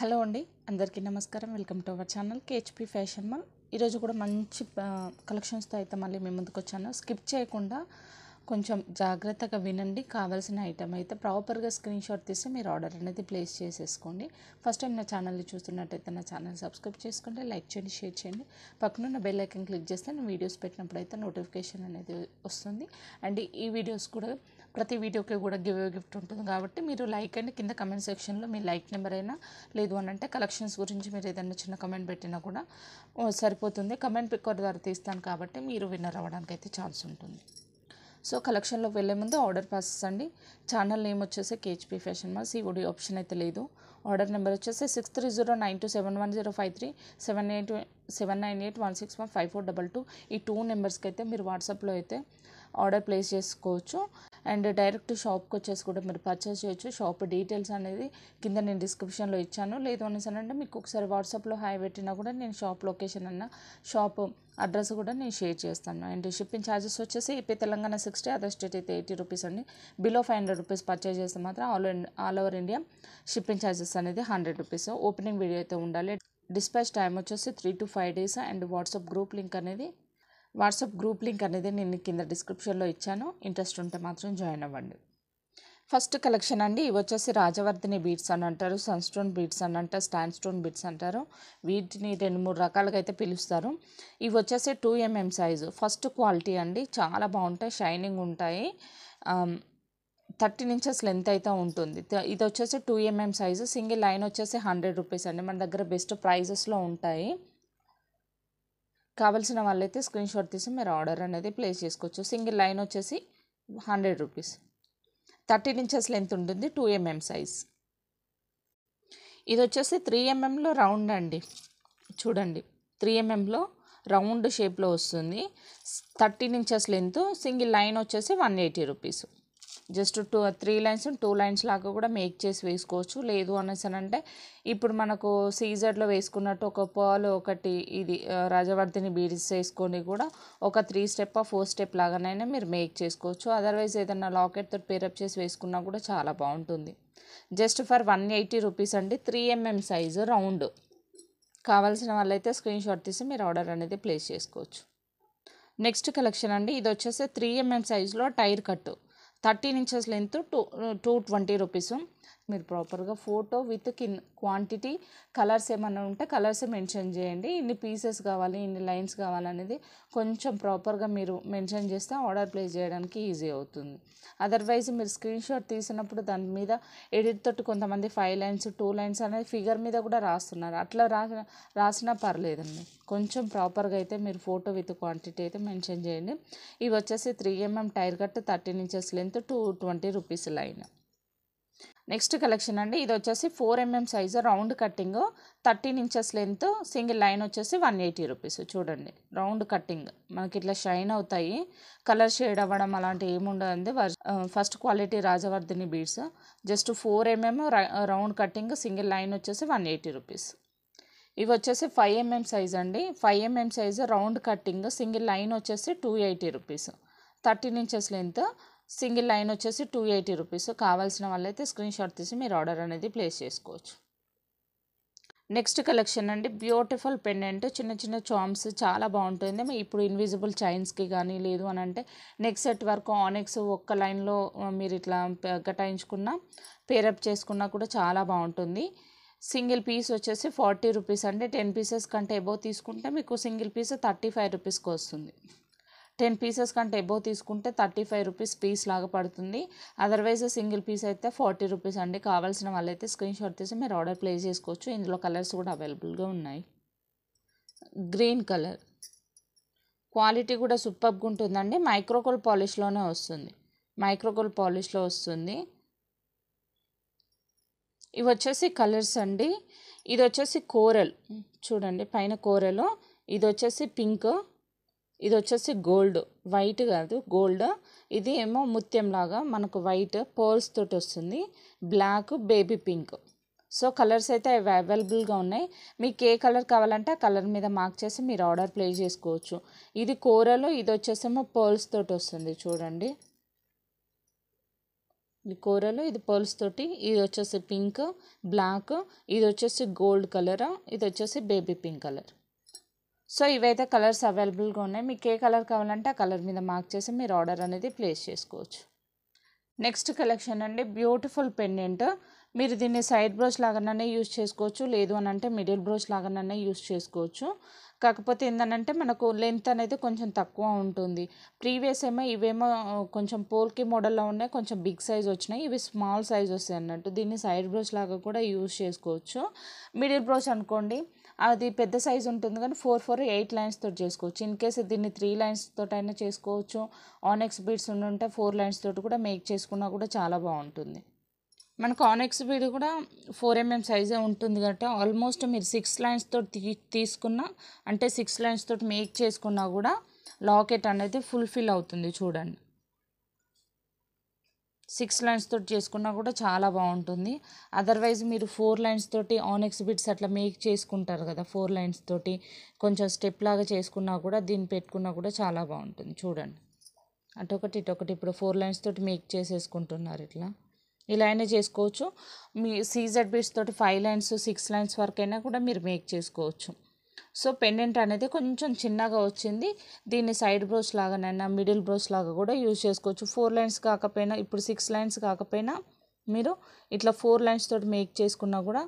Hello అండి, అందరికీ నమస్కారం. Welcome to our channel కేహెచ్పి fashion mall. ఈరోజు కూడా మంచి కలెక్షన్స్తో అయితే మళ్ళీ మేము ముందుకు వచ్చాను. స్కిప్ చేయకుండా కొంచెం జాగ్రత్తగా వినండి. కావాల్సిన ఐటమ్ అయితే ప్రాపర్గా స్క్రీన్ షాట్ తీసి మీరు ఆర్డర్ అనేది ప్లేస్ చేసేసుకోండి. ఫస్ట్ టైం నా ఛానల్ని చూస్తున్నట్టయితే నా ఛానల్ సబ్స్క్రైబ్ చేసుకోండి, లైక్ చేయండి, షేర్ చేయండి. పక్కనున్న బెల్ ఐకాన్ క్లిక్ చేస్తే నేను వీడియోస్ పెట్టినప్పుడు అయితే నోటిఫికేషన్ అనేది వస్తుంది. అండ్ ఈ వీడియోస్ కూడా ప్రతి వీడియోకి కూడా గిఫ్ట్ ఉంటుంది కాబట్టి మీరు లైక్ అండి. కింద కమెంట్ సెక్షన్లో మీ లైక్ నెంబర్ అయినా లేదు అని అంటే కలెక్షన్స్ గురించి మీరు ఏదైనా చిన్న కమెంట్ పెట్టినా కూడా సరిపోతుంది. కమెంట్ పిక్కర్ ద్వారా తీస్తాను కాబట్టి మీరు విన్నర్ అవ్వడానికి అయితే ఛాన్స్ ఉంటుంది. సో కలెక్షన్లోకి వెళ్ళే ముందు ఆర్డర్ ప్రాసెస్ అండి. ఛానల్ నేమ్ వచ్చేసి కేహెచ్పి ఫ్యాషన్ మాల్. సిఓడి ఆప్షన్ అయితే లేదు. ఆర్డర్ నెంబర్ వచ్చేసి 6309271053 79816154542. ఈ 2 నెంబర్స్కి అయితే మీరు వాట్సాప్లో అయితే ఆర్డర్ ప్లేస్ చేసుకోవచ్చు. అండ్ డైరెక్ట్ షాప్కి వచ్చేసి కూడా మీరు పర్చేస్ చేయొచ్చు. షాప్ డీటెయిల్స్ అనేది కింద నేను డిస్క్రిప్షన్లో ఇచ్చాను. లేదు అనేసి అంటే మీకు ఒకసారి వాట్సాప్లో హాయ్ పెట్టినా కూడా నేను షాప్ లొకేషన్ అన్న షాప్ అడ్రస్ కూడా నేను షేర్ చేస్తాను. అండ్ షిప్పింగ్ ఛార్జెస్ వచ్చేసి ఏపీ తెలంగాణ 60, అదర్ స్టేట్ అయితే 80 రూపీస్ అండి. బిలో 500 రూపీస్ పర్చేస్ చేస్తే మాత్రం all over India shipping charges అనేది 100 రూపీస్. ఓపెనింగ్ వీడియో అయితే ఉండాలి. డిస్పాచ్ టైం వచ్చేసి 3 to 5 days. And WhatsApp group link అనేది నేను కింద డిస్క్రిప్షన్లో ఇచ్చాను. ఇంట్రెస్ట్ ఉంటే మాత్రం జాయిన్ అవ్వండి. ఫస్ట్ కలెక్షన్ అండి, ఇవి వచ్చేసి రాజవర్ధిని బీడ్స్ అని అంటారు, సన్ స్టోన్ బీడ్స్ అని అంటారు, స్టాండ్ స్టోన్ బీడ్స్ అంటారు. వీటిని 2-3 రకాలుగా అయితే పిలుస్తారు. ఇవి వచ్చేసి 2mm సైజు, ఫస్ట్ క్వాలిటీ అండి. చాలా బాగుంటాయి, షైనింగ్ ఉంటాయి. 13 inches లెంత్ అయితే ఉంటుంది. ఇది వచ్చేసి 2mm సైజు. సింగిల్ లైన్ వచ్చేసి 100 రూపీస్ అండి. మన దగ్గర బెస్ట్ ప్రైజెస్లో ఉంటాయి. కావాల్సిన వాళ్ళైతే స్క్రీన్ షాట్ తీసి మీరు ఆర్డర్ అనేది ప్లేస్ చేసుకోవచ్చు. సింగిల్ లైన్ వచ్చేసి 100 రూపీస్. 13 inches లెంత్ ఉంటుంది, 2mm సైజ్. ఇది వచ్చేసి 3mmలో రౌండ్ అండి. చూడండి, 3mmలో రౌండ్ షేప్లో వస్తుంది. 13 inches లెంత్. సింగిల్ లైన్ వచ్చేసి 180 రూపీస్. జస్ట్ 3 lines 2 lines లాగా కూడా మేక్ చేసి వేసుకోవచ్చు. లేదు అనేసి అంటే ఇప్పుడు మనకు సీజర్లో వేసుకున్నట్టు ఒక పర్ల్ ఒకటి ఇది రాజవర్ధిని బీడ్స్ వేసుకొని కూడా ఒక 3 step 4 step లాగానైనా మీరు మేక్ చేసుకోవచ్చు. అదర్వైజ్ ఏదైనా లాకెట్తో పేరప్ చేసి వేసుకున్నా కూడా చాలా బాగుంటుంది. జస్ట్ ఫర్ 180 రూపీస్ అండి. 3mm size round. కావాల్సిన వాళ్ళైతే స్క్రీన్ షాట్ తీసి మీరు ఆర్డర్ అనేది ప్లేస్ చేసుకోవచ్చు. నెక్స్ట్ కలెక్షన్ అండి, ఇది వచ్చేసి 3mm సైజులో టైర్ కట్టు, 13 inches లెంత్, 220 రూపీస్. మీరు ప్రాపర్గా ఫోటో విత్ క్వాంటిటీ కలర్స్ ఏమన్నా ఉంటే కలర్స్ మెన్షన్ చేయండి. ఇన్ని పీసెస్ కావాలి, ఇన్ని లైన్స్ కావాలనేది కొంచెం ప్రాపర్గా మీరు మెన్షన్ చేస్తే ఆర్డర్ ప్లేస్ చేయడానికి ఈజీ అవుతుంది. అదర్వైజ్ మీరు స్క్రీన్ షాట్ తీసినప్పుడు దాని మీద ఎడిట్ తోటి కొంతమంది 5 lines 2 lines అనేది ఫిగర్ మీద కూడా రాస్తున్నారు. అట్లా రాసినా పర్లేదండి. కొంచెం ప్రాపర్గా అయితే మీరు ఫోటో విత్ క్వాంటిటీ అయితే మెన్షన్ చేయండి. ఇవి వచ్చేసి 3mm tyre cut, 13 inches length, 220 rupees line. Next collection అండి, ఇది వచ్చేసి 4mm size round cutting, 13 inches length, single line వచ్చేసి 180 రూపీస్. చూడండి, రౌండ్ కట్టింగ్ మనకి ఇట్లా షైన్ అవుతాయి. కలర్ షేడ్ అవ్వడం అలాంటివి ఏముండదండి. First quality Rajavardhini beads. Just 4mm round cutting, single line వచ్చేసి 180 రూపీస్. ఇవి వచ్చేసి 5mm సైజ్ అండి. 5mm size round cutting, single line వచ్చేసి 280 rupees. 13 inches length, single line వచ్చేసి 280 రూపీస్. కావాల్సిన వాళ్ళైతే స్క్రీన్ షాట్ తీసి మీరు ఆర్డర్ అనేది ప్లేస్ చేసుకోవచ్చు. నెక్స్ట్ కలెక్షన్ అండి, బ్యూటిఫుల్ పెండెంట్, చిన్న చిన్న చామ్స్, చాలా బాగుంటుంది. ఇప్పుడు ఇన్విజిబుల్ చైన్స్కి కానీ లేదు అని అంటే నెక్ సెట్ వరకు ఆనెక్స్ ఒక్క లైన్లో మీరు ఇట్లా గటాయించుకున్నా పేరప్ చేసుకున్నా కూడా చాలా బాగుంటుంది. సింగిల్ పీస్ వచ్చేసి 40 రూపీస్ అండి. 10 pieces కంటే ఎబోవ్ తీసుకుంటే మీకు సింగిల్ పీస్ 35 రూపీస్కి వస్తుంది. 10 pieces కంటే ఎబోవ్ తీసుకుంటే 35 రూపీస్ పీస్ లాగా పడుతుంది. అదర్వైజ్ సింగిల్ పీస్ అయితే 40 రూపీస్ అండి. కావాల్సిన వాళ్ళైతే స్క్రీన్ షాట్ తీసి మీరు ఆర్డర్ ప్లేస్ చేసుకోవచ్చు. ఇందులో కలర్స్ కూడా అవైలబుల్గా ఉన్నాయి. గ్రీన్ కలర్, క్వాలిటీ కూడా సూపర్గా ఉంటుందండి. మైక్రోకోల్ పాలిష్లోనే వస్తుంది, మైక్రోకోల్ పాలిష్లో వస్తుంది. ఇవి వచ్చేసి కలర్స్ అండి. ఇది వచ్చేసి కోరల్, చూడండి పైన కోరల్. ఇది వచ్చేసి పింక్, ఇది వచ్చేసి గోల్డ్, వైట్ కాదు గోల్డ్. ఇది ఏమో ముత్యంలాగా మనకు వైట్ పర్ల్స్ తోటి వస్తుంది. Black, baby pink. So colours అయితే అవైలబుల్గా ఉన్నాయి. మీకు ఏ కలర్ కావాలంటే ఆ కలర్ మీద మార్క్ చేసి మీరు ఆర్డర్ ప్లేస్ చేసుకోవచ్చు. ఇది కోరల్, ఇది వచ్చేసేమో పర్ల్స్ తోటి వస్తుంది. చూడండి, ఇది కోరలు, ఇది పర్ల్స్ తోటి, ఇది వచ్చేసి పింక్, బ్లాక్, ఇది వచ్చేసి గోల్డ్ కలర్, ఇది వచ్చేసి బేబీ పింక్ కలర్. సో ఇవైతే కలర్స్ అవైలబుల్గా ఉన్నాయి. మీకు ఏ కలర్ కావాలంటే ఆ కలర్ మీద మార్క్ చేసి మీరు ఆర్డర్ అనేది ప్లేస్ చేసుకోవచ్చు. నెక్స్ట్ కలెక్షన్ అండి, బ్యూటిఫుల్ పెండెంట్. మీరు దీన్ని సైడ్ బ్రోచ్ లాగానే యూజ్ చేసుకోవచ్చు, లేదు అని అంటే మిడిల్ బ్రోచ్ లాగానే యూజ్ చేసుకోవచ్చు. కాకపోతే ఏంటంటే మనకు లెంత్ అనేది కొంచెం తక్కువ ఉంటుంది. ప్రీవియస్ ఏమో ఇవేమో కొంచెం పోల్కి మోడల్లో ఉన్నాయి, కొంచెం బిగ్ సైజ్ వచ్చినాయి. ఇవి స్మాల్ సైజ్ వస్తాయి అన్నట్టు. దీన్ని సైడ్ బ్రోచ్ లాగా కూడా యూజ్ చేసుకోవచ్చు. మిడిల్ బ్రోచ్ అనుకోండి, అది పెద్ద సైజ్ ఉంటుంది కానీ 4 8 లైన్స్ తోటి చేసుకోవచ్చు. ఇన్ కేస్ దీన్ని 3 లైన్స్ తోటి అయినా చేసుకోవచ్చు. ఆనెక్స్ బీడ్స్ ఉంటే 4 లైన్స్ తోటి కూడా మేక్ చేసుకున్నా కూడా చాలా బాగుంటుంది. మనకు ఆనెక్స్ బీడ్ కూడా 4 mm సైజే ఉంటుంది కాబట్టి ఆల్మోస్ట్ మీరు 6 లైన్స్ తోటి తీసుకున్నా అంటే 6 లైన్స్ తోటి మేక్ చేసుకున్నా కూడా లాకెట్ అనేది ఫుల్ఫిల్ అవుతుంది. చూడండి, 6 లైన్స్ తోటి చేసుకున్నా కూడా చాలా బాగుంటుంది. అదర్వైజ్ మీరు 4 లైన్స్ తోటి ఆనెక్స్ బిట్స్ అట్లా మేక్ చేసుకుంటారు కదా, 4 లైన్స్ తోటి కొంచెం స్టెప్ లాగా చేసుకున్నా కూడా దీన్ని పెట్టుకున్నా కూడా చాలా బాగుంటుంది. చూడండి, అటొకటి ఇటొకటి. ఇప్పుడు 4 లైన్స్ తోటి మేక్ చేసేసుకుంటున్నారు. ఇలా అయినా చేసుకోవచ్చు. మీ సీజెడ్ బీడ్స్ తోటి 5 లైన్స్ 6 లైన్స్ వరకైనా కూడా మీరు మేక్ చేసుకోవచ్చు. సో పెండెంట్ అనేది కొంచెం చిన్నగా వచ్చింది. దీన్ని సైడ్ బ్రోచ్ లాగానైనా మిడిల్ బ్రోచ్ లాగా కూడా యూజ్ చేసుకోవచ్చు. 4 లైన్స్ కాకపోయినా, ఇప్పుడు 6 లైన్స్ కాకపోయినా మీరు ఇట్లా 4 లైన్స్ తోటి మేక్ చేసుకున్నా కూడా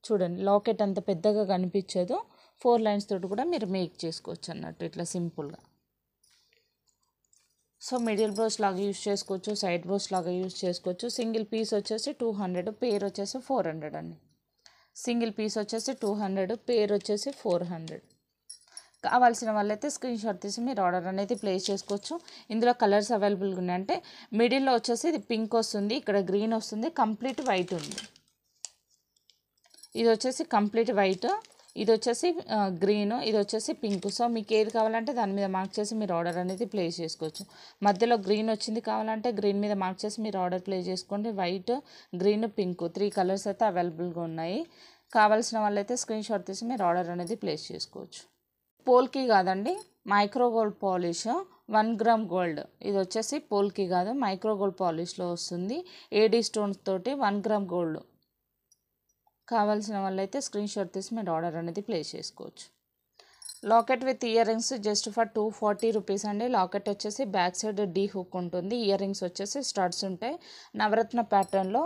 చూడండి, లాకెట్ అంత పెద్దగా కనిపించదు. 4 లైన్స్ తోటి కూడా మీరు మేక్ చేసుకోవచ్చు అన్నట్టు, ఇట్లా సింపుల్గా. సో మిడిల్ బ్రోచ్ లాగా యూజ్ చేసుకోవచ్చు, సైడ్ బ్రోచ్ లాగా యూజ్ చేసుకోవచ్చు. సింగిల్ పీస్ వచ్చేసి 200, పేర్ వచ్చేసి 400 అండి. సింగిల్ పీస్ వచ్చేసి 200, పేర్ వచ్చేసి 400. కావాల్సిన వాళ్ళైతే స్క్రీన్ షాట్ తీసి మీరు ఆర్డర్ అనేది ప్లేస్ చేసుకోవచ్చు. ఇందులో కలర్స్ అవైలబుల్గా ఉన్నాయంటే మిడిల్లో వచ్చేసి ఇది పింక్ వస్తుంది, ఇక్కడ గ్రీన్ వస్తుంది, కంప్లీట్ వైట్ ఉంది. ఇది వచ్చేసి కంప్లీట్ వైట్, ఇది వచ్చేసి గ్రీన్, ఇది వచ్చేసి పింక్. సో మీకు ఏది కావాలంటే దాని మీద మార్క్ చేసి మీరు ఆర్డర్ అనేది ప్లేస్ చేసుకోవచ్చు. మధ్యలో గ్రీన్ వచ్చింది కావాలంటే గ్రీన్ మీద మార్క్ చేసి మీరు ఆర్డర్ ప్లేస్ చేసుకోండి. వైట్, గ్రీన్, పింక్ 3 కలర్స్ అయితే అవైలబుల్గా ఉన్నాయి. కావాల్సిన వాళ్ళైతే స్క్రీన్ షాట్ తీసి మీరు ఆర్డర్ అనేది ప్లేస్ చేసుకోవచ్చు. పోల్కి కాదండి, micro gold polish 1 gram gold. ఇది వచ్చేసి పోల్కి కాదు, మైక్రో గోల్డ్ పాలిష్లో వస్తుంది. ఏడీ స్టోన్స్ తోటి 1 గ్రామ్ గోల్డ్. కావాల్సిన వాళ్ళైతే స్క్రీన్ షాట్ తీసి మీరు ఆర్డర్ అనేది ప్లేస్ చేసుకోవచ్చు. Locket with earrings just for 240 rupees అండి. లాకెట్ వచ్చేసి బ్యాక్ సైడ్ డీ హుక్ ఉంటుంది, ఇయర్ రింగ్స్ వచ్చేసి స్టడ్స్ ఉంటాయి. నవరత్న ప్యాటర్న్లో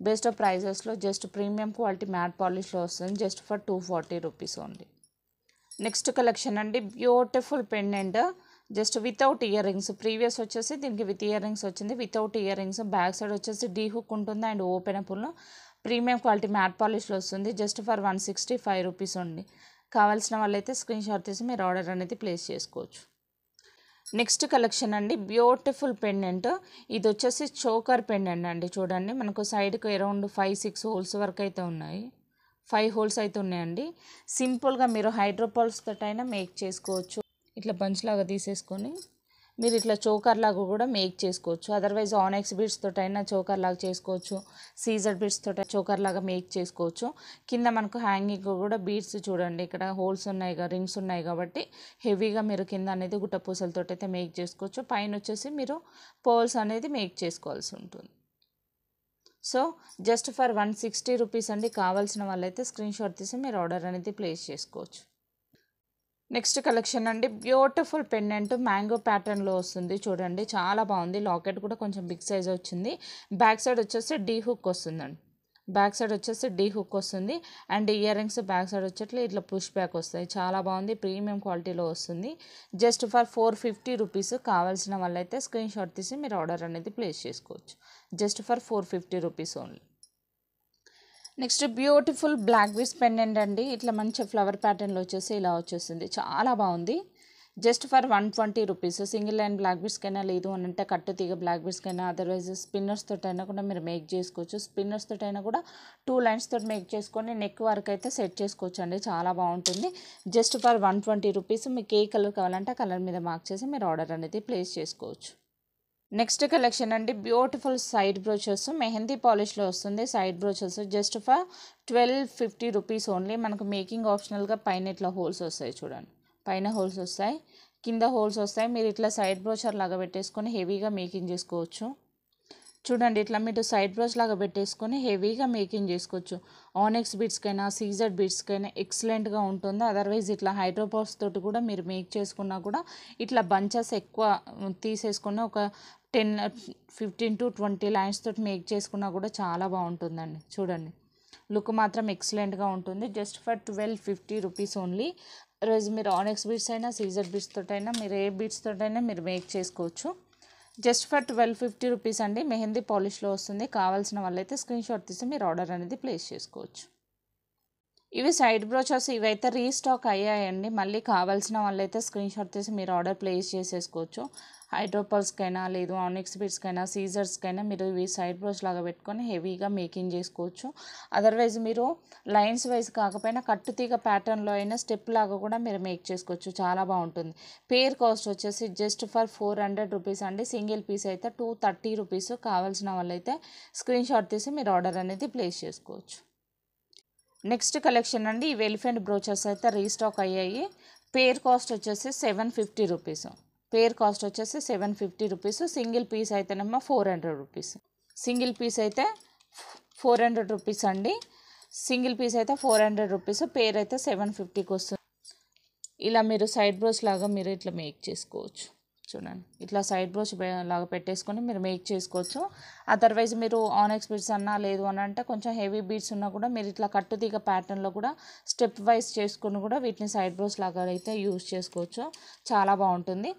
బెస్ట్ ప్రైజెస్లో జస్ట్ ప్రీమియం క్వాలిటీ మ్యాట్ పాలిష్లో వస్తుంది. Just for 240 rupees only. Next collection అండి, beautiful pendant just without earrings. Previous వచ్చేసి దీనికి విత్ ఇయర్ రింగ్స్ వచ్చింది, without earrings. Back side వచ్చేసి డీ హుక్ ఉంటుంది and openable premium quality matte పాలిష్లో వస్తుంది. జస్ట్ ఫర్ 165 రూపీస్ ఉంది. కావాల్సిన వాళ్ళైతే స్క్రీన్ షాట్ తీసి మీరు ఆర్డర్ అనేది ప్లేస్ చేసుకోవచ్చు. నెక్స్ట్ కలెక్షన్ అండి, బ్యూటిఫుల్ పెండెంట్. ఇది వచ్చేసి చోకర్ పెండెంట్ అండి. చూడండి, మనకు సైడ్కి అరౌండ్ 5-6 హోల్స్ వరకు అయితే ఉన్నాయి. 5 హోల్స్ అయితే ఉన్నాయండి. సింపుల్గా మీరు హైడ్రోపాల్స్ తోటైనా మేక్ చేసుకోవచ్చు. ఇట్లా బంచ్ లాగా తీసేసుకొని మీరు ఇట్లా చోకర్ లాగా కూడా మేక్ చేసుకోవచ్చు. అదర్వైజ్ ఆనెక్స్ బీడ్స్ తోటైనా చోకర్ లాగా చేసుకోవచ్చు, సీజర్ బీడ్స్ తోట చోకర్ లాగా మేక్ చేసుకోవచ్చు. కింద మనకు హ్యాంగింగ్ కూడా బీడ్స్ చూడండి, ఇక్కడ హోల్స్ ఉన్నాయి, రింగ్స్ ఉన్నాయి కాబట్టి హెవీగా మీరు కింద అనేది గుట్టపూసలతో అయితే మేక్ చేసుకోవచ్చు. పైన వచ్చేసి మీరు పర్ల్స్ అనేది మేక్ చేసుకోవాల్సి ఉంటుంది. సో జస్ట్ ఫర్ 160 రూపీస్ అండి. కావాల్సిన వాళ్ళైతే స్క్రీన్ షాట్ తీసి మీరు ఆర్డర్ అనేది ప్లేస్ చేసుకోవచ్చు. నెక్స్ట్ కలెక్షన్ అండి, బ్యూటిఫుల్ పెండెంట్ మ్యాంగో ప్యాటర్న్లో వస్తుంది. చూడండి, చాలా బాగుంది. లాకెట్ కూడా కొంచెం బిగ్ సైజ్ వచ్చింది. బ్యాక్ సైడ్ వచ్చేసి డీ హుక్ వస్తుందండి. బ్యాక్ సైడ్ వచ్చేసి డీ హుక్ వస్తుంది and ear rings back side వచ్చేట్లు ఇట్లా పుష్ బ్యాక్ వస్తాయి. చాలా బాగుంది, ప్రీమియం క్వాలిటీలో వస్తుంది. Just for 450 rupees. కావాల్సిన వాళ్ళైతే స్క్రీన్ షాట్ తీసి మీరు ఆర్డర్ అనేది ప్లేస్ చేసుకోవచ్చు. Just for 450 rupees only. Next beautiful black beads pendant అండి. ఇట్లా మంచి ఫ్లవర్ ప్యాటర్న్లో వచ్చేసి ఇలా వచ్చేసింది, చాలా బాగుంది. Just for 120 rupees. Single line black బీడ్స్కైనా, లేదు అని అంటే కట్టు తీగ బ్లాక్ బీడ్స్కైనా, అదర్వైజ్ స్పిన్నర్స్ తోటైనా కూడా మీరు మేక్ చేసుకోవచ్చు. స్పిన్నర్స్ తోటైనా కూడా 2 లైన్స్ తోటి మేక్ చేసుకొని నెక్ వరకు అయితే సెట్ చేసుకోవచ్చు అండి, చాలా బాగుంటుంది. Just for 120 rupees. మీకు ఏ కలర్ కావాలంటే ఆ కలర్ మీద మార్క్ చేసి మీరు ఆర్డర్ అనేది ప్లేస్ చేసుకోవచ్చు. నెక్స్ట్ కలెక్షన్ అండి, బ్యూటిఫుల్ సైడ్ బ్రోచెస్ మెహందీ పాలిష్లో వస్తుంది. Side brooches just for 1250 rupees only. మనకు మేకింగ్ ఆప్షనల్గా పైన ఇట్లా హోల్స్ వస్తాయి. చూడండి, పైన హోల్స్ వస్తాయి, కింద హోల్స్ వస్తాయి. మీరు ఇట్లా సైడ్ బ్రోచర్ లాగా పెట్టేసుకొని హెవీగా మేకింగ్ చేసుకోవచ్చు. చూడండి ఇట్లా మీరు సైడ్ బ్రోస్ లాగా పెట్టేసుకొని హెవీగా మేకింగ్ చేసుకోవచ్చు. ఆనెక్స్ బీడ్స్కైనా సీజర్ బీడ్స్కైనా ఎక్సలెంట్గా ఉంటుంది. అదర్వైజ్ ఇట్లా హైడ్రోపాస్ తోటి కూడా మీరు మేక్ చేసుకున్నా కూడా ఇట్లా బంచెస్ ఎక్కువ తీసేసుకుని ఒక 10-15 to 20 లైన్స్ తోటి మేక్ చేసుకున్నా కూడా చాలా బాగుంటుందండి. చూడండి లుక్ మాత్రం ఎక్సలెంట్గా ఉంటుంది. Just for 1250 rupees only. రోజు మీరు ఆనెక్స్ బీడ్స్ అయినా సీజర్ బీడ్స్ తోటైనా మీరు ఏ బీడ్స్ తోటైనా మీరు మేక్ చేసుకోవచ్చు. జస్ట్ ఫర్ 1250 రూపీస్ అండి. మెహందీ పాలిష్లో వస్తుంది. కావాల్సిన వాళ్ళైతే స్క్రీన్ షాట్ తీసి మీరు ఆర్డర్ అనేది ప్లేస్ చేసుకోవచ్చు. ఇవి సైడ్ బ్రోచెస్, ఇవైతే రీస్టాక్ అయ్యాయండి. మళ్ళీ కావాల్సిన వాళ్ళైతే స్క్రీన్ షాట్ తీసి మీరు ఆర్డర్ ప్లేస్ చేసేసుకోవచ్చు. హైడ్రోపల్స్కైనా లేదు ఆనిక్స్ బీడ్స్కైనా సీజర్స్కైనా మీరు ఇవి సైడ్ బ్రోచ్ లాగా పెట్టుకొని హెవీగా మేకింగ్ చేసుకోవచ్చు. అదర్వైజ్ మీరు లైన్స్ వైజ్ కాకపోయినా కట్టుతీగ ప్యాటర్న్లో అయినా స్టెప్ లాగా కూడా మీరు మేక్ చేసుకోవచ్చు. చాలా బాగుంటుంది. పేర్ కాస్ట్ వచ్చేసి జస్ట్ ఫర్ 400 రూపీస్ అండి. సింగిల్ పీస్ అయితే 230 రూపీస్. కావాల్సిన వాళ్ళైతే స్క్రీన్ షాట్ తీసి మీరు ఆర్డర్ అనేది ప్లేస్ చేసుకోవచ్చు. నెక్స్ట్ కలెక్షన్ అండి. ఇవి ఎలిఫెంట్ బ్రోచెస్ అయితే రీస్టాక్ అయ్యాయి. పేర్ కాస్ట్ వచ్చేసి 750 రూపీస్. పేర్ కాస్ట్ వచ్చేసి 750 రూపీస్. సింగిల్ పీస్ అయితేనేమో 400 రూపీస్. సింగిల్ పీస్ అయితే 400 రూపీస్ అండి. సింగిల్ పీస్ అయితే 400 రూపీస్. పేర్ అయితే 750కి వస్తుంది. ఇలా మీరు సైడ్ బ్రోచ్ లాగా మీరు ఇట్లా మేక్ చేసుకోవచ్చు. చూడండి ఇట్లా సైడ్ బ్రోచ్ లాగా పెట్టేసుకొని మీరు మేక్ చేసుకోవచ్చు. అదర్వైజ్ మీరు ఆనెక్స్ బీడ్స్ అన్నా లేదు అని అంటే కొంచెం హెవీ బీడ్స్ ఉన్నా కూడా మీరు ఇట్లా కట్టుతీగ ప్యాటర్న్లో కూడా స్టెప్ వైజ్ చేసుకుని కూడా వీటిని సైడ్ బ్రోచ్ లాగా అయితే యూజ్ చేసుకోవచ్చు. చాలా బాగుంటుంది.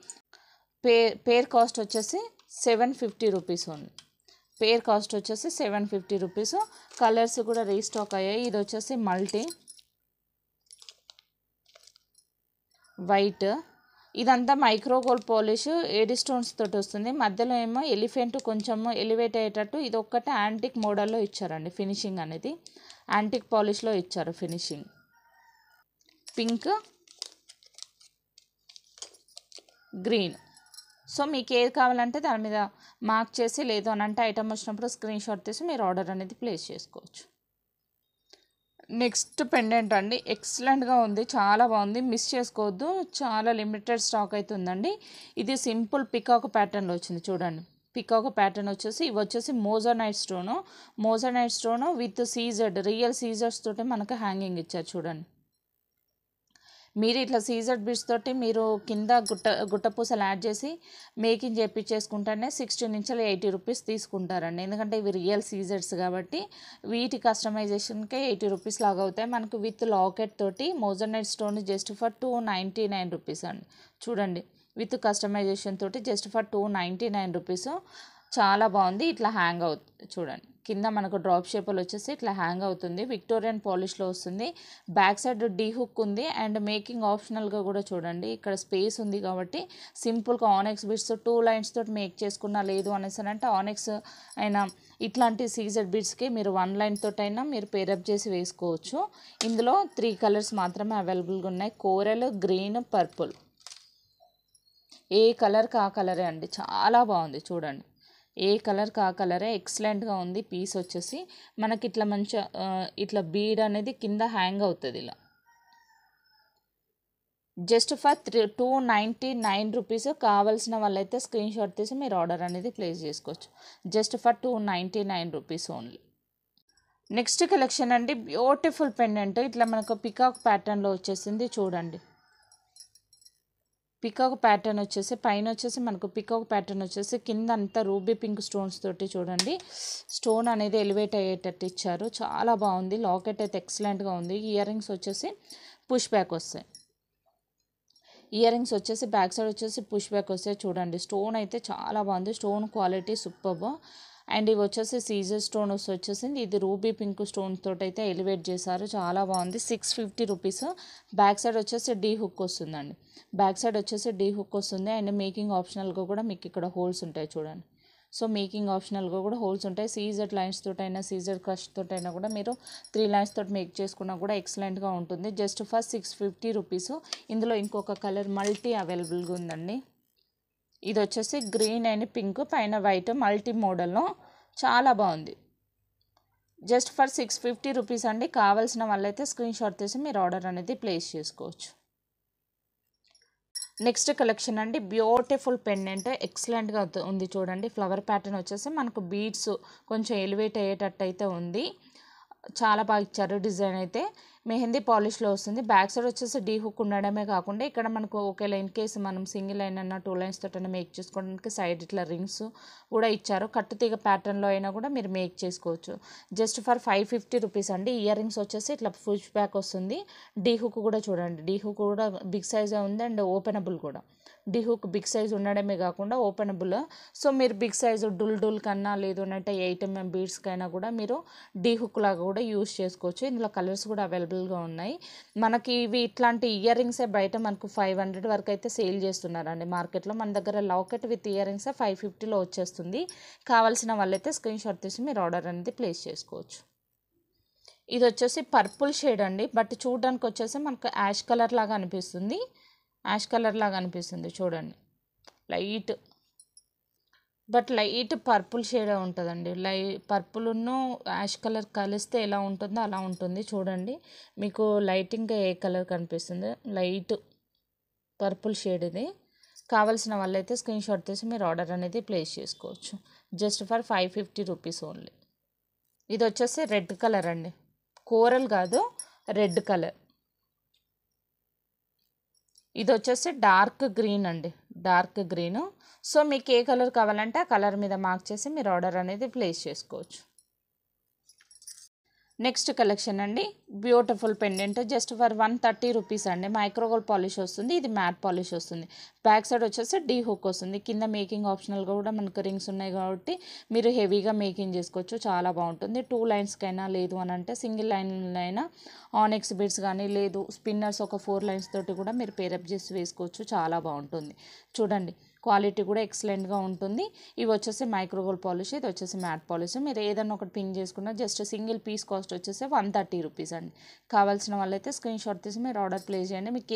పేర్ కాస్ట్ వచ్చేసి 750 రూపీస్ ఉంది. పేర్ కాస్ట్ వచ్చేసి 750 రూపీస్. కలర్స్ కూడా రీస్టాక్ అయ్యాయి. ఇది వచ్చేసి మల్టీ వైట్, ఇదంతా micro gold polish AD stones తోటి వస్తుంది. మధ్యలో ఏమో ఎలిఫెంట్ కొంచెం ఎలివేట్ అయ్యేటట్టు ఇది ఒక్కటే యాంటిక్ మోడల్లో ఇచ్చారండి. ఫినిషింగ్ అనేది యాంటిక్ పాలిష్లో ఇచ్చారు ఫినిషింగ్. Pink, green. సో మీకు ఏది కావాలంటే దాని మీద మార్క్ చేసి లేదు అని అంటే ఐటమ్ వచ్చినప్పుడు స్క్రీన్ షాట్ తీసి మీరు ఆర్డర్ అనేది ప్లేస్ చేసుకోవచ్చు. నెక్స్ట్ పెండెంట్ అండి. ఎక్సలెంట్గా ఉంది. చాలా బాగుంది. మిస్ చేసుకోవద్దు. చాలా లిమిటెడ్ స్టాక్ అయితే ఉందండి. ఇది సింపుల్ పికాక్ ప్యాటర్న్లో వచ్చింది. చూడండి పికాక్ ప్యాటర్న్ వచ్చేసి ఇవి వచ్చేసి మోజోనైట్ స్టోను విత్ సీజర్డ్ రియల్ సీజర్స్ తోటి మనకు హ్యాంగింగ్ ఇచ్చారు. చూడండి మీరు ఇట్లా సీజర్డ్ బీడ్స్ తోటి మీరు కింద గుట్టపూసలు యాడ్ చేసి మేకింగ్ చేయించేసుకుంటేనే 60 నుంచి 80 రూపీస్ తీసుకుంటారండి. ఎందుకంటే ఇవి రియల్ సీజర్స్ కాబట్టి వీటి కస్టమైజేషన్కే 80 రూపీస్ లాగా అవుతాయి. మనకు విత్ లాకెట్ తోటి మోజోనైట్ స్టోన్ జస్ట్ ఫర్ 299 రూపీస్ అండి. చూడండి విత్ కస్టమైజేషన్ తోటి జస్ట్ ఫర్ 299 రూపీస్. చాలా బాగుంది. ఇట్లా హ్యాంగ్ అవుతుంది. చూడండి కింద మనకు డ్రాప్ షేప్లో వచ్చేసి ఇట్లా హ్యాంగ్ అవుతుంది. విక్టోరియన్ పాలిష్లో వస్తుంది. బ్యాక్ సైడ్ డీ హుక్ ఉంది అండ్ మేకింగ్ ఆప్షనల్గా కూడా చూడండి ఇక్కడ స్పేస్ ఉంది కాబట్టి సింపుల్గా ఆనెక్స్ బీడ్స్ 2 లైన్స్ తోటి మేక్ చేసుకున్నా లేదు అనేసి అంటే ఆనెక్స్ అయినా ఇట్లాంటి సీజర్ బీడ్స్కి మీరు 1 లైన్ తోటైనా మీరు పేరప్ చేసి వేసుకోవచ్చు. ఇందులో 3 కలర్స్ మాత్రమే అవైలబుల్గా ఉన్నాయి. Coral, green, purple. ఏ కలర్కి ఆ కలరే అండి. చాలా బాగుంది. చూడండి ఏ కలర్కి ఆ కలరే ఎక్సలెంట్గా ఉంది. పీస్ వచ్చేసి మనకి ఇట్లా మంచిగా ఇట్లా బీడ్ అనేది కింద హ్యాంగ్ అవుతుంది. ఇలా జస్ట్ ఫర్ 299 రూపీస్. కావాల్సిన వాళ్ళైతే స్క్రీన్ షాట్ తీసి మీరు ఆర్డర్ అనేది ప్లేస్ చేసుకోవచ్చు. Just for 299 rupees only. Next collection అండి. బ్యూటిఫుల్ పెండెంట్ ఇట్లా మనకు పికాక్ ప్యాటర్న్లో వచ్చేసింది. చూడండి పికాక్ ప్యాటర్న్ వచ్చేసి పైన వచ్చేసి మనకు పికాక్ ప్యాటర్న్ వచ్చేసి కింద అంతా రూబీ పింక్ స్టోన్స్ తోటి చూడండి స్టోన్ అనేది ఎలివేట్ అయ్యేటట్టు ఇచ్చారు. చాలా బాగుంది. లాకెట్ అయితే ఎక్సలెంట్గా ఉంది. ఇయర్ రింగ్స్ వచ్చేసి పుష్ బ్యాక్ వస్తాయి. ఇయర్ రింగ్స్ వచ్చేసి బ్యాక్ సైడ్ వచ్చేసి పుష్ బ్యాక్ వస్తాయి. చూడండి స్టోన్ అయితే చాలా బాగుంది. Stone quality superb. అండ్ ఇవి వచ్చేసి సీజర్ స్టోన్ వచ్చేసింది. ఇది రూబీ పింక్ స్టోన్ తోటి అయితే ఎలివేట్ చేశారు. చాలా బాగుంది. 650 రూపీస్. బ్యాక్ సైడ్ వచ్చేసి డీ హుక్ వస్తుందండి. బ్యాక్ సైడ్ వచ్చేసి డీ హుక్ వస్తుంది అండ్ మేకింగ్ ఆప్షనల్గా కూడా మీకు ఇక్కడ హోల్స్ ఉంటాయి. చూడండి సో మేకింగ్ ఆప్షనల్గా కూడా హోల్స్ ఉంటాయి. సీజర్ లైన్స్ తోటైనా సీజర్ క్రష్ తోటైనా కూడా మీరు 3 లైన్స్ తోటి మేక్ చేసుకున్నా కూడా ఎక్సలెంట్గా ఉంటుంది. Just for 650 rupees. ఇందులో ఇంకొక కలర్ మల్టీ అవైలబుల్గా ఉందండి. ఇది వచ్చేసి గ్రీన్ అండ్ పింక్ పైన వైట్ మల్టీ మోడల్లో చాలా బాగుంది. జస్ట్ ఫర్ 650 రూపీస్ అండి. కావాల్సిన వాళ్ళైతే స్క్రీన్ షాట్ తీసి మీరు ఆర్డర్ అనేది ప్లేస్ చేసుకోవచ్చు. నెక్స్ట్ కలెక్షన్ అండి, బ్యూటిఫుల్ పెండెంట్ ఎక్సలెంట్గా ఉంది చూడండి. ఫ్లవర్ ప్యాటర్న్ వచ్చేసి మనకు బీడ్స్ కొంచెం ఎలివేట్ అయ్యేటట్టు అయితే ఉంది. చాలా బాగా ఇచ్చారు. డిజైన్ అయితే మెహందీ పాలిష్లో వస్తుంది. బ్యాక్ సైడ్ వచ్చేసి డీ హుక్ ఉండడమే కాకుండా ఇక్కడ మనకు ఒకేలా ఇన్ కేసు మనం సింగిల్ లైన్ అన్న 2 లైన్స్ తోటైనా మేక్ చేసుకోవడానికి సైడ్ ఇట్లా రింగ్స్ కూడా ఇచ్చారు. కట్టుతీగ ప్యాటర్న్లో అయినా కూడా మీరు మేక్ చేసుకోవచ్చు. జస్ట్ ఫర్ 550 రూపీస్ అండి. ఇయర్ రింగ్స్ వచ్చేసి ఇట్లా పుష్ బ్యాక్ వస్తుంది. డీ హుక్ కూడా చూడండి, డీ హుక్ కూడా బిగ్ సైజే ఉంది అండ్ ఓపెనబుల్ కూడా. డీ హుక్ బిగ్ సైజ్ ఉండడమే కాకుండా ఓపెనబుల్. సో మీరు బిగ్ సైజు డుల్ కన్నా లేదు అంటే 8mm బీడ్స్కైనా కూడా మీరు డీ హుక్ లాగా కూడా యూస్ చేసుకోవచ్చు. ఇందులో కలర్స్ కూడా అవైలబుల్గా ఉన్నాయి. మనకి ఇవి ఇట్లాంటి ఇయర్ రింగ్సే బయట మనకు 500 వరకు అయితే సేల్ చేస్తున్నారండి మార్కెట్లో. మన దగ్గర లాకెట్ విత్ ఇయర్ రింగ్సే 550లో వచ్చేస్తుంది. కావాల్సిన వాళ్ళైతే స్క్రీన్ షాట్ తీసి మీరు ఆర్డర్ అనేది ప్లేస్ చేసుకోవచ్చు. ఇది వచ్చేసి పర్పుల్ షేడ్ అండి, బట్ చూడడానికి వచ్చేసి మనకు యాష్ కలర్ లాగా అనిపిస్తుంది. యాష్ కలర్ లాగా అనిపిస్తుంది చూడండి. లైట్ పర్పుల్ షేడ్ ఉంటుందండి. పర్పుల్ను యాష్ కలర్ కలిస్తే ఎలా ఉంటుందో అలా ఉంటుంది చూడండి. మీకు లైటింగ్గా ఏ కలర్ కనిపిస్తుంది, లైట్ పర్పుల్ షేడ్ ఇది. కావాల్సిన వాళ్ళైతే స్క్రీన్ షాట్ తీసి మీరు ఆర్డర్ అనేది ప్లేస్ చేసుకోవచ్చు. Just for 550 rupees only. ఇది వచ్చేసి రెడ్ కలర్ అండి, కోరల్ కాదు రెడ్ కలర్. ఇది వచ్చేసి డార్క్ గ్రీన్ అండి, డార్క్ గ్రీన్. సో మీకు ఏ కలర్ కావాలంటే ఆ కలర్ మీద మార్క్ చేసి మీరు ఆర్డర్ అనేది ప్లేస్ చేసుకోవచ్చు. నెక్స్ట్ కలెక్షన్ అండి, beautiful pendant just for 130 rupees అండి. మైక్రోగోల్డ్ పాలిష్ వస్తుంది, ఇది మ్యాట్ పాలిష్ వస్తుంది. బ్యాక్ సైడ్ వచ్చేసి డీ హుక్ వస్తుంది. కింద మేకింగ్ ఆప్షనల్గా కూడా మనకు రింగ్స్ ఉన్నాయి కాబట్టి మీరు హెవీగా మేకింగ్ చేసుకోవచ్చు. చాలా బాగుంటుంది. 2 లైన్స్కైనా లేదు అని అంటే సింగిల్ లైన్ అయినా ఆనెక్స్ బీడ్స్ కానీ లేదు స్పిన్నర్స్ ఒక 4 లైన్స్ తోటి కూడా మీరు పేరప్ చేసి వేసుకోవచ్చు. చాలా బాగుంటుంది చూడండి. క్వాలిటీ కూడా ఎక్సలెంట్గా ఉంటుంది. ఇవి వచ్చేసి మైక్రోగోల్డ్ పాలిష్, ఇది వచ్చేసి మ్యాట్ పాలిష్. మీరు ఏదన్నా ఒకటి పింక్ చేసుకున్నా జస్ట్ సింగిల్ పీస్ కాస్ట్ వచ్చేసి 130 రూపీస్ అండి. కావాల్సిన వాళ్ళైతే స్క్రీన్ షాట్ తీసి మీరు ఆర్డర్ ప్లేస్ చేయండి. మీకు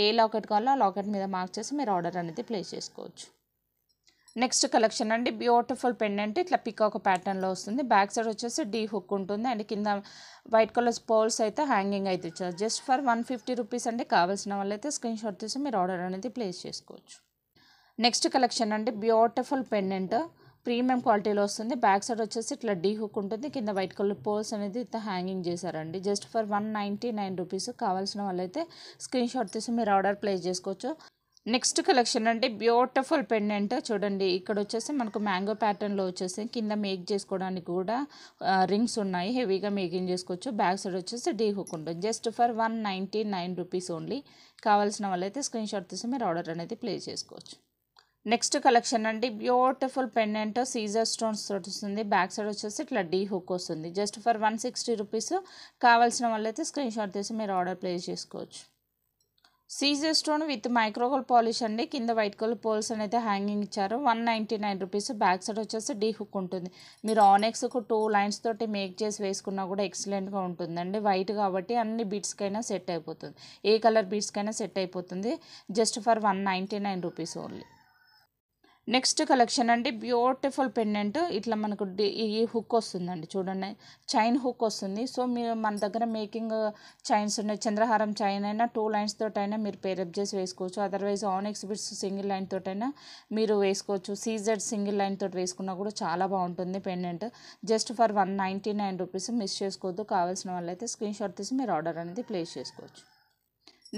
ఏ లాకెట్ కావాలో ఆ లాకెట్ మీద మార్క్ చేసి మీరు ఆర్డర్ అనేది ప్లేస్ చేసుకోవచ్చు. నెక్స్ట్ కలెక్షన్ అండి, బ్యూటిఫుల్ పెండెంట్ ఇట్లా పికాక్ ప్యాటర్న్లో వస్తుంది. బ్యాక్ సైడ్ వచ్చేసి డీ హుక్ ఉంటుంది అండ్ కింద వైట్ కలర్ పోల్స్ అయితే హ్యాంగింగ్ అయితే ఇచ్చారు. జస్ట్ ఫర్ 150 రూపీస్ అండి. కావాల్సిన వాళ్ళైతే స్క్రీన్ షాట్ తీసి మీరు ఆర్డర్ అనేది ప్లేస్ చేసుకోవచ్చు. నెక్స్ట్ కలెక్షన్ అండి, బ్యూటిఫుల్ పెండెంట్ ప్రీమియం క్వాలిటీలో వస్తుంది. బ్యాక్ సైడ్ వచ్చేసి ఇట్లా డీ హుక్ ఉంటుంది. కింద వైట్ కలర్ పోల్స్ అనేది ఇట్లా హ్యాంగింగ్ చేశారండి. Just for 199 rupees. కావాల్సిన వాళ్ళైతే స్క్రీన్ షాట్ తీసి మీరు ఆర్డర్ ప్లేస్ చేసుకోవచ్చు. నెక్స్ట్ కలెక్షన్ అంటే బ్యూటిఫుల్ పెండెంట్ చూడండి. ఇక్కడ వచ్చేసి మనకు మ్యాంగో ప్యాటర్న్లో వచ్చేసి కింద మేక్ చేసుకోవడానికి కూడా రింగ్స్ ఉన్నాయి. హెవీగా మేకింగ్ చేసుకోవచ్చు. బ్యాక్ సైడ్ వచ్చేసి డీ హుక్ ఉంటుంది. Just for 199 rupees only. కావాల్సిన వాళ్ళైతే స్క్రీన్ షాట్ తీసి మీరు ఆర్డర్ అనేది ప్లేస్ చేసుకోవచ్చు. నెక్స్ట్ కలెక్షన్ అండి, బ్యూటిఫుల్ పెండెంట్ సీజర్ స్టోన్స్ తోటి వస్తుంది. బ్యాక్ సైడ్ వచ్చేసి ఇట్లా డీ హుక్ వస్తుంది. Just for 160 rupees. కావాల్సిన వాళ్ళైతే స్క్రీన్ షాట్ తీసి మీరు ఆర్డర్ ప్లేస్ చేసుకోవచ్చు. CZ stone with micro gold polish అండి. కింద వైట్ కలర్ పోల్స్ అయితే హ్యాంగింగ్ ఇచ్చారు. 199 రూపీస్. బ్యాక్ సైడ్ వచ్చేసి డీ హుక్ ఉంటుంది. మీరు ఆనెక్స్కు 2 లైన్స్ తోటి మేక్ చేసి వేసుకున్నా కూడా ఎక్సలెంట్గా ఉంటుందండి. వైట్ కాబట్టి అన్ని బీడ్స్కైనా సెట్ అయిపోతుంది, ఏ కలర్ బీడ్స్కైనా సెట్ అయిపోతుంది. Just for 199 rupees only. Next collection అండి, బ్యూటిఫుల్ పెండెంట్ ఇట్లా మనకు ఈ హుక్ వస్తుందండి చూడండి, చైన్ హుక్ వస్తుంది. సో మీరు మన దగ్గర మేకింగ్ చైన్స్ ఉన్నాయి. చంద్రహారం చైన్ అయినా 2 లైన్స్ తోటైనా మీరు పేరప్ చేసి వేసుకోవచ్చు. Otherwise onyx bits single line తోటైనా మీరు వేసుకోవచ్చు. సీజెడ్ సింగిల్ లైన్ తోటి వేసుకున్నా కూడా చాలా బాగుంటుంది pendant. Just for 199 rupees. Miss చేసుకోవద్దు. కావాల్సిన వాళ్ళైతే స్క్రీన్ షాట్ తీసి మీరు ఆర్డర్ అనేది ప్లేస్ చేసుకోవచ్చు.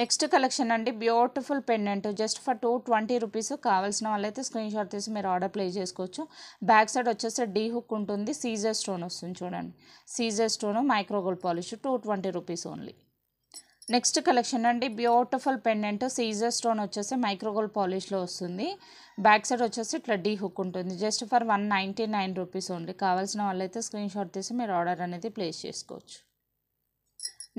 నెక్స్ట్ కలెక్షన్ అండి, beautiful pendant just for 220 rupees. కావాల్సిన వాళ్ళైతే స్క్రీన్ షాట్ తీసి మీరు ఆర్డర్ ప్లేస్ చేసుకోవచ్చు. బ్యాక్ సైడ్ వచ్చేసి డీ హుక్ ఉంటుంది. సీజర్ స్టోన్ వస్తుంది చూడండి. CZ stone micro gold polish 220 rupees only. Next collection అండి, బ్యూటిఫుల్ పెండెంట్ సీజర్ స్టోన్ వచ్చేసి మైక్రోగోల్డ్ పాలిష్లో వస్తుంది. బ్యాక్ సైడ్ వచ్చేసి ఇట్లా డీ హుక్ ఉంటుంది. Just for 199 rupees only. కావాల్సిన వాళ్ళైతే స్క్రీన్ షాట్ తీసి మీరు ఆర్డర్ అనేది ప్లేస్ చేసుకోవచ్చు.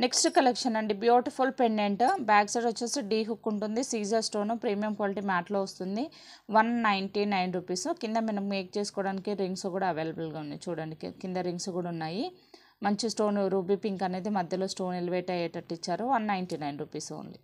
నెక్స్ట్ కలెక్షన్ అండి, బ్యూటిఫుల్ పెండెంట్ బ్యాక్ సైడ్ వచ్చేసి డీ హుక్ ఉంటుంది. సీజర్ స్టోన్ ప్రీమియం క్వాలిటీ మ్యాట్లో వస్తుంది. 199 రూపీస్. కింద మనం మేక్ చేసుకోవడానికి రింగ్స్ కూడా అవైలబుల్గా ఉన్నాయి చూడండి. కింద రింగ్స్ కూడా ఉన్నాయి. మంచి స్టోన్ రూబీ పింక్ అనేది మధ్యలో స్టోన్ ఎలివేట్ అయ్యేటట్టు ఇచ్చారు. 199 రూపీస్ ఓన్లీ.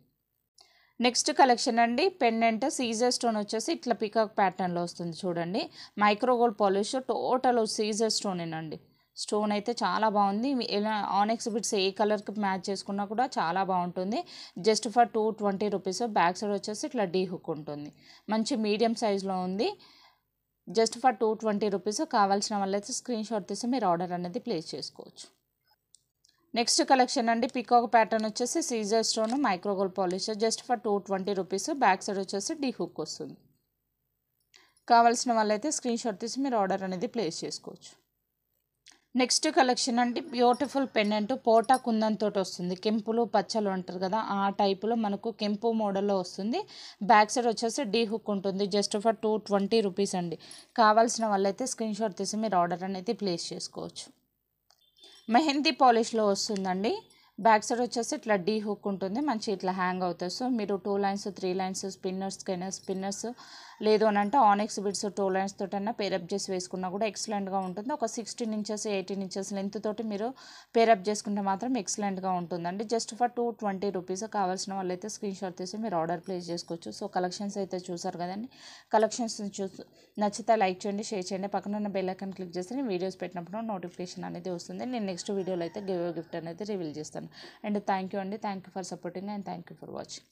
నెక్స్ట్ కలెక్షన్ అండి, పెండెంట్ సీజర్ స్టోన్ వచ్చేసి ఇట్లా పికాక్ ప్యాటర్న్లో వస్తుంది చూడండి. మైక్రోగోల్డ్ పాలిష్ టోటల్ సీజర్ స్టోనేనండి. స్టోన్ అయితే చాలా బాగుంది. ఎలా ఆనెక్స్ బిట్స్ ఏ కలర్కి మ్యాచ్ చేసుకున్నా కూడా చాలా బాగుంటుంది. Just for 220 rupees. Back side వచ్చేసి ఇట్లా డీ హుక్ ఉంటుంది. మంచి మీడియం సైజ్లో ఉంది. Just for 220 rupees. కావాల్సిన వాళ్ళైతే స్క్రీన్ షాట్ తీసి మీరు ఆర్డర్ అనేది ప్లేస్ చేసుకోవచ్చు. నెక్స్ట్ కలెక్షన్ అండి, పీకాక్ ప్యాటర్న్ వచ్చేసి CZ stone micro gold polish. Just for 220 rupees. Back side వచ్చేసి డీ హుక్ వస్తుంది. కావాల్సిన వాళ్ళైతే స్క్రీన్ షాట్ తీసి మీరు ఆర్డర్ అనేది ప్లేస్ చేసుకోవచ్చు. నెక్స్ట్ కలెక్షన్ అంటే బ్యూటిఫుల్ పెండెంట్ పోటా కుందన్ తోటి వస్తుంది. కెంపులు పచ్చలు అంటారు కదా, ఆ టైపులో మనకు కెంపు మోడల్లో వస్తుంది. బ్యాక్ సైడ్ వచ్చేసి డీ హుక్ ఉంటుంది. జస్ట్ ఫర్ 220 రూపీస్ అండి. కావాల్సిన వాళ్ళైతే స్క్రీన్ షాట్ తీసి మీరు ఆర్డర్ అనేది ప్లేస్ చేసుకోవచ్చు. మెహందీ పాలిష్లో వస్తుందండి. బ్యాక్ సైడ్ వచ్చేసి ఇట్లా డీ హుక్ ఉంటుంది. మంచి ఇట్లా హ్యాంగ్ అవుతుంది. సో మీరు 2 లైన్స్ 3 లైన్స్ స్పిన్నర్స్ లేదు అని అంటే ఆనెక్స్ బిడ్స్ 2 లైన్స్ తోటైనా పేరప్ చేసి వేసుకున్నా కూడా ఎక్సలెంట్గా ఉంటుంది. ఒక 16 ఇంచెస్ 18 ఇంచెస్ లెంత్ తోటి మీరు పేరప్ చేసుకుంటే మాత్రం ఎక్సలెంట్గా ఉంటుందండి. Just for 220 rupees. కావాల్సిన వాళ్ళైతే స్క్రీన్ షాట్ తీసి మీరు ఆర్డర్ ప్లేస్ చేసుకోవచ్చు. సో కలెక్షన్స్ అయితే చూసారు కదండి. కలెక్షన్స్ నచ్చితే లైక్ చేయండి, షేర్ చేయండి. పక్కన ఉన్న బెల్ ఐకాన్ క్లిక్ చేస్తే నేను వీడియోస్ పెట్టినప్పుడు నోటిఫికేషన్ అనేది వస్తుంది. నేను నెక్స్ట్ వీడియోలో అయితే గివ్ గిఫ్ట్ అనేది రివీల్ చేస్తాను. అండ్ థ్యాంక్ యూ అండి. Thank you for supporting and thank you for watching.